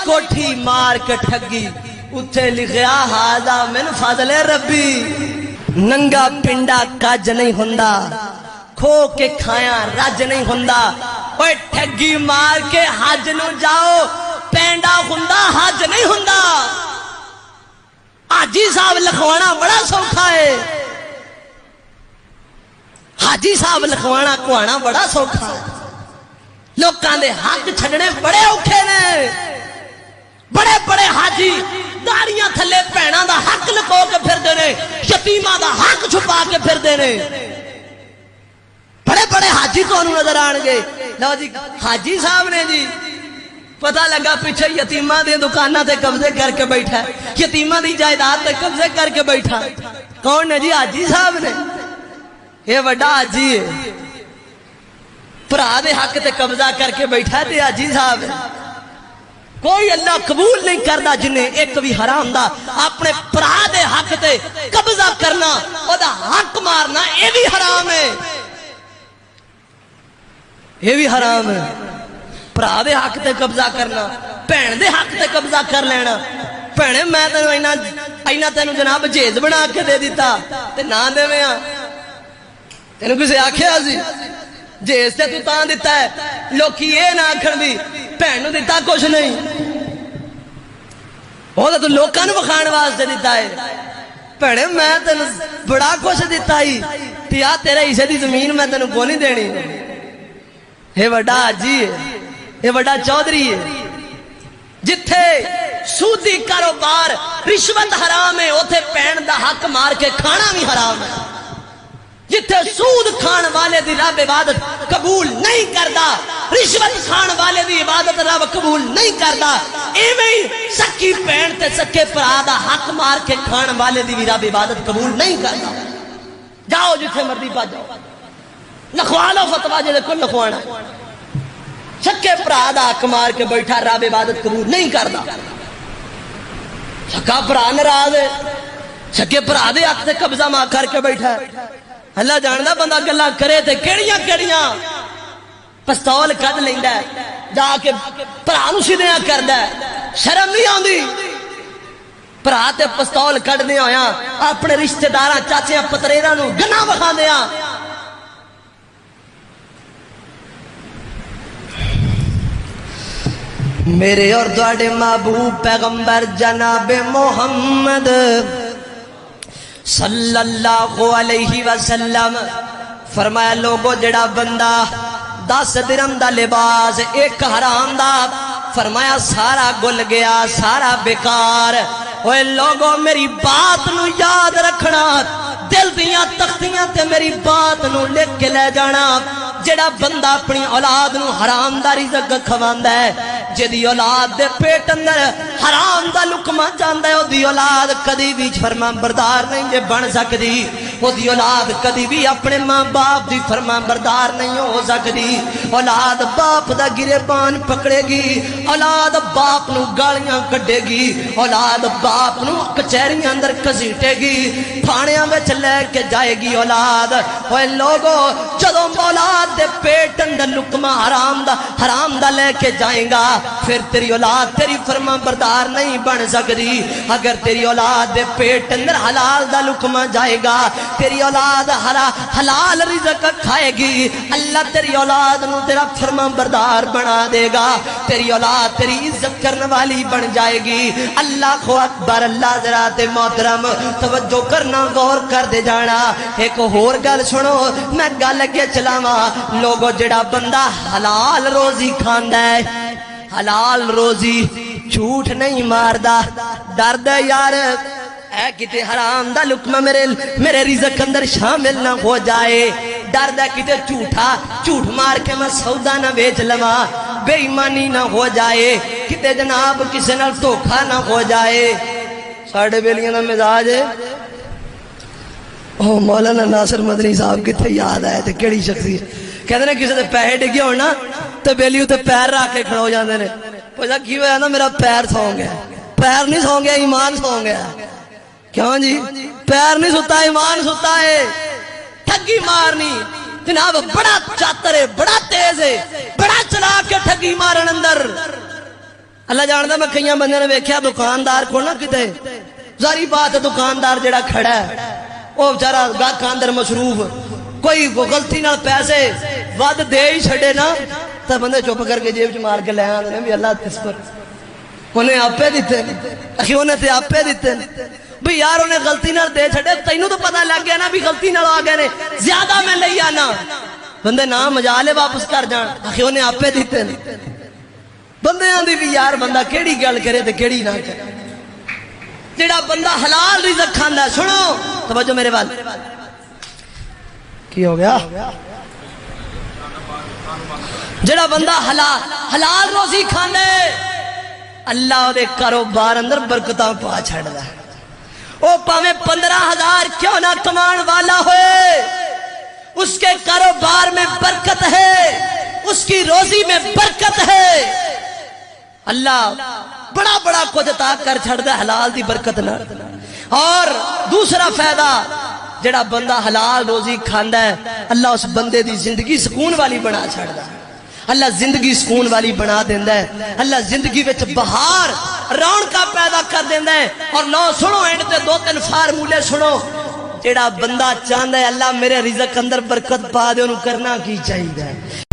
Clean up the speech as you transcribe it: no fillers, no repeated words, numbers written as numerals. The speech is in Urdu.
کوٹھی مار کے ٹھگی اتھے لکھیا ہاذا من فضل ربی ننگا پنڈا کج نہیں ہوندا کھو کے کھایا رج نہیں ہوندا اوے ٹھگی مار کے حج نو جاؤ پینڈا ہوندا حج نہیں ہوندا حاجی صاحب لکھوانا بڑا سوکھا ہے حاجی صاحب لکھوانا کوانا بڑا سوکھا ہے لوکاں دے حق چھڑنے بڑے اوکھے نے بڑے بڑے حاجی داڑیاں تھلے پہنا دا حق لکھو کے پھر دینے یتیمہ دا حق چھپا کے پھر دینے بڑے بڑے حاجی کو انہوں نظر آنگے لو جی حاجی صاحب نے جی پتہ لگا پیچھے یتیمہ دے دکانہ تے قبضے کر کے بیٹھا ہے یتیمہ دی جائیداد تے قبضے کر کے بیٹھا کون ہے جی حاجی صاحب نے یہ وڈا حاجی ہے پرا دے حق تے قبضہ کر کے بیٹھا ہے تے حاجی صاحب ہے کوئی اللہ قبول نہیں کردا جنہیں ایک بھی حرام دا اپنے پرا دے حق تے قبضہ کرنا او دا حق مارنا یہ بھی حرام ہے یہ بھی حرام ہے پرا دے حق تے قبضہ کرنا بہن دے حق تے قبضہ کر لینا بہنے میں تینوں اینا تینوں جناب جیز بنا کے دے دیتا تے نہ دے میں تینوں کسے آکھے آزی جیز تے تو تاں دیتا ہے لوکی یہ نہ آکھن بھی بہنوں دیتا کچھ نہیں وہ تو لوکاں نو بخان واسطے دیتا ہے بہنے میں تینوں بڑا کچھ دیتا ہی تیا تیرے اسے دی زمین میں تینوں کو نہیں دینی یہ وڈا حاجی ہے یہ وڈا چودھری ہے جتھے سودی کاروبار رشوت حرام ہے اوتھے پین دا حق مار کے کھانا بھی حرام ہے جتھے سود کھان والے دی رب عبادت قبول نہیں کردا رشوت کھان والے دی عبادت رب قبول نہیں کردا ایویں سکی پین تے سکے پرا دا حق مار کے کھان والے دی رب عبادت قبول نہیں کردا جاؤ جتھے مرضی پا جاؤ لکھوا لو فتویٰ جے کو لکھوانا سکے پرا دا حق مار کے بیٹھا رب عبادت قبول نہیں کردا سکا پرا ناراض ہے سکے پرا دے حق تے قبضہ ماں کر کے بیٹھا ہے اللہ جاندا بندہ گلا کرے تے کیڑیاں کیڑیاں پستول کڈ لیندا ہے جا کے پرا نو سیدھیاں کردا ہے شرم نہیں آندی پرا تے پستول کڈنے ہویا اپنے رشتہ داراں چاچیاں پتریراں نو گنا وکھاندیاں میرے اور دوڑے محبوب پیغمبر جناب محمد صلی اللہ علیہ وسلم فرمایا لوگو جڑا بندہ 10 درہم دا لباس ایک حرام دا فرمایا سارا گل گیا سارا بیکار اوے لوگو میری بات نو یاد رکھنا دل دیاں تختیاں تے میری بات نو لکھ کے لے جانا جڑا بندہ اپنی اولاد نو حرام دا رزق کھواندا ہے جدی اولاد دے پیٹ اندر حرام دا لقمہ جاندا ہے او دی اولاد کدی بھی فرما بردار نہیں جے بن سکدی او دی اولاد کدی بھی اپنے ماں باپ دی فرما بردار نہیں ہو سکدی اولاد باپ دا گریبان پکڑے گی اولاد باپ نو گالیاں کڈے گی اولاد باپ نو کچہریاں اندر کسیٹے گی تھانیاں وچ لے کے جائے گی اولاد اوے لوگو جدوں اولاد دے پیٹ اندر لقمہ حرام دا لے کے جائیں گا پھر تیری اولاد تیری فرما بردار نہیں بن سکتی اگر تیری اولاد دے پیٹ اندر حلال دا لقمہ جائے گا تیری اولاد حلال رزق کھائے گی اللہ تیری اولاد نو تیرا فرما بردار بنا دے گا تیری اولاد تیری عزت کرنے والی بن جائے گی اللہ اکبر اللہ ذرات محترم توجہ کرنا غور کر دے جانا ایک اور گل سنو میں گل اگے چلاواں لوگو جڑا بندہ حلال روزی کھاندا ہے حلال روزی جھوٹ نہیں ماردا ڈردا یار اے کتے حرام دا لقمہ میرے رزق اندر شامل نہ ہو جائے ڈردا کتے جھوٹ مار کے میں سودا نہ بیچ لواں بے ایمانی نہ ہو جائے کتے جناب کسی نال دھوکا نہ ہو جائے ساڑھے بیلیاں دا مزاج ہے مولانا ناصر مدنی صاحب کتے یاد آئے تھے کیڑی شخصیت کہتے ہیں کسی دے پیسے ڈگے ہونا تو بیلیوں تے پیر رکھ کے کھڑو جاندے نے پوچھا کی ہوا نا میرا پیر سو گیا پیر نہیں سو گیا ایمان سو گیا کیوں جی پیر نہیں ستا ایمان ستا ہے ٹھگی مارنی جناب بڑا چاتر ہے بڑا تیز ہے بڑا چلا کے ٹھگی مارن اندر اللہ جانتا میں کئی بندے نے ویکھیا دکاندار کو نہ کتے ظاہری بات ہے دکاندار جڑا کھڑا ہے وہ بیچارہ گاہکاں اندر مصروف کوئی غلطی نال پیسے ود دے ہی چھڑے نا تو بندے چپ کر کے جیب چ مار کے لے آندے بھی اللہ اس پر انہیں آپے دیتے اخی انہیں تے آپے دیتے بھی یار انہیں غلطی نال دے چھڑے تینوں تو پتہ لگ گیا نا بھی غلطی نال آ گئے نے زیادہ میں لئی آنا بندے نا مجالے واپس کر جان اخی انہیں آپے دیتے بندے آندھی بھی یار بندہ کیڑی گل کرے تے کیڑی نہ کرے جڑا بندہ حلال رزق کھاندا ہے سنو توجہ میرے بال کی ہو گیا جڑا بندہ حلال روزی کھاندے اللہ دے کاروبار اندر برکتاں پا چھڑدا ہے او پاویں 15,000 کیوں نہ کمان والا ہوئے اس کے کاروبار میں برکت ہے اس کی روزی میں برکت ہے اللہ بڑا بڑا کچھ عطا کر چھڑدا حلال دی برکت نہ اور دوسرا فائدہ جڑا بندہ حلال روزی کھاندا ہے اللہ اس بندے دی زندگی سکون والی بنا چھڑدا ہے اللہ زندگی سکون والی بنا دیندا ہے اللہ زندگی وچ بہار رونقاں پیدا کر دیندا ہے اور لو سنو اینڈ تے 2-3 فارمولے سنو جڑا بندہ چاہندا ہے اللہ میرے رزق اندر برکت پا دے اونوں کرنا کی چاہیے